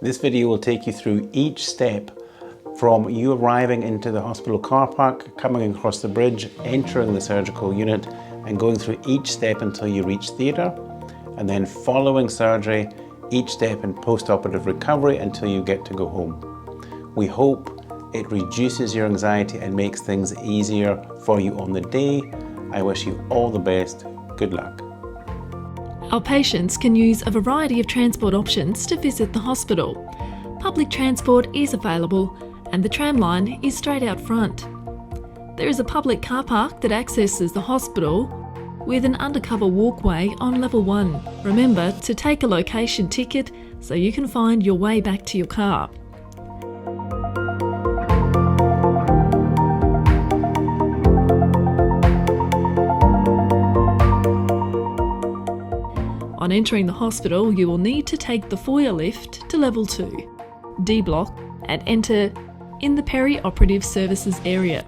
This video will take you through each step from you arriving into the hospital car park, coming across the bridge, entering the surgical unit and going through each step until you reach theatre, and then following surgery, each step in post-operative recovery until you get to go home. We hope it reduces your anxiety and makes things easier for you on the day. I wish you all the best. Good luck. Our patients can use a variety of transport options to visit the hospital. Public transport is available and the tram line is straight out front. There is a public car park that accesses the hospital with an undercover walkway on level 1. Remember to take a location ticket so you can find your way back to your car. On entering the hospital, you will need to take the foyer lift to level 2, D block, and enter in the peri-operative services area.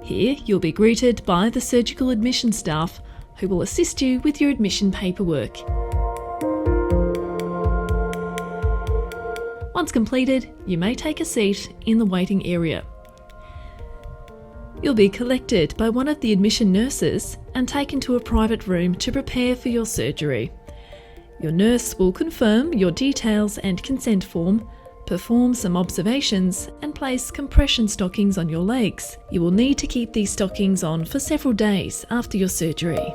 Here, you'll be greeted by the surgical admission staff who will assist you with your admission paperwork. Once completed, you may take a seat in the waiting area. You'll be collected by one of the admission nurses and taken to a private room to prepare for your surgery. Your nurse will confirm your details and consent form, perform some observations and place compression stockings on your legs. You will need to keep these stockings on for several days after your surgery.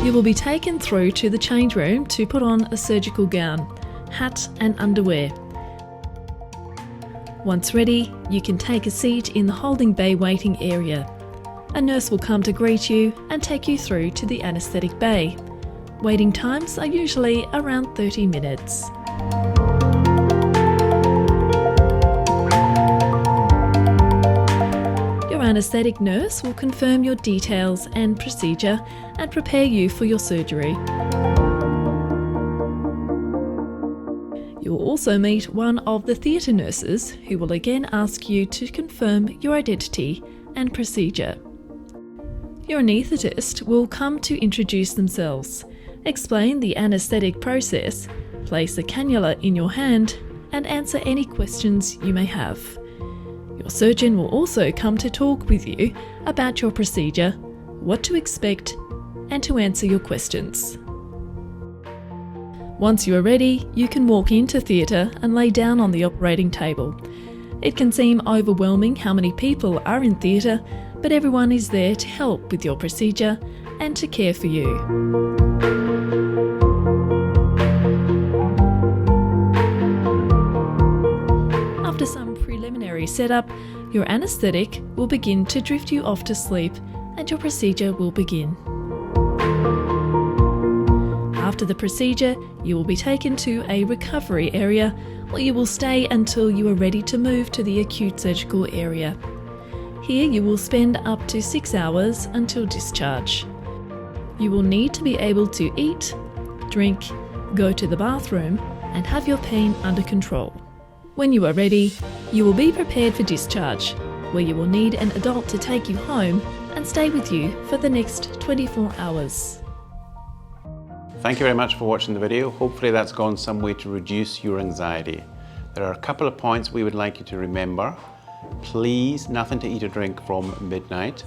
You will be taken through to the change room to put on a surgical gown, hat and underwear. Once ready, you can take a seat in the holding bay waiting area. A nurse will come to greet you and take you through to the Anesthetic Bay. Waiting times are usually around 30 minutes. Your anaesthetic nurse will confirm your details and procedure and prepare you for your surgery. You will also meet one of the theatre nurses who will again ask you to confirm your identity and procedure. Your anaesthetist will come to introduce themselves, explain the anaesthetic process, place a cannula in your hand, and answer any questions you may have. Your surgeon will also come to talk with you about your procedure, what to expect, and to answer your questions. Once you are ready, you can walk into theatre and lay down on the operating table. It can seem overwhelming how many people are in theatre, but everyone is there to help with your procedure and to care for you. After some preliminary setup, your anaesthetic will begin to drift you off to sleep and your procedure will begin. After the procedure, you will be taken to a recovery area where you will stay until you are ready to move to the acute surgical area. Here you will spend up to 6 hours until discharge. You will need to be able to eat, drink, go to the bathroom, and have your pain under control. When you are ready, you will be prepared for discharge, where you will need an adult to take you home and stay with you for the next 24 hours. Thank you very much for watching the video. Hopefully that's gone some way to reduce your anxiety. There are a couple of points we would like you to remember. Please, nothing to eat or drink from midnight.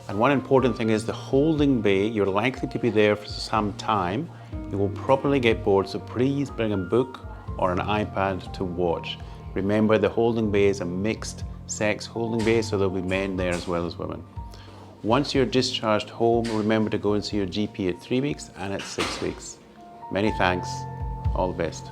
And one important thing is the holding bay, you're likely to be there for some time. You will probably get bored, so please bring a book or an iPad to watch. Remember, the holding bay is a mixed sex holding bay, so there'll be men there as well as women. Once you're discharged home, remember to go and see your GP at 3 weeks and at 6 weeks. Many thanks. All the best.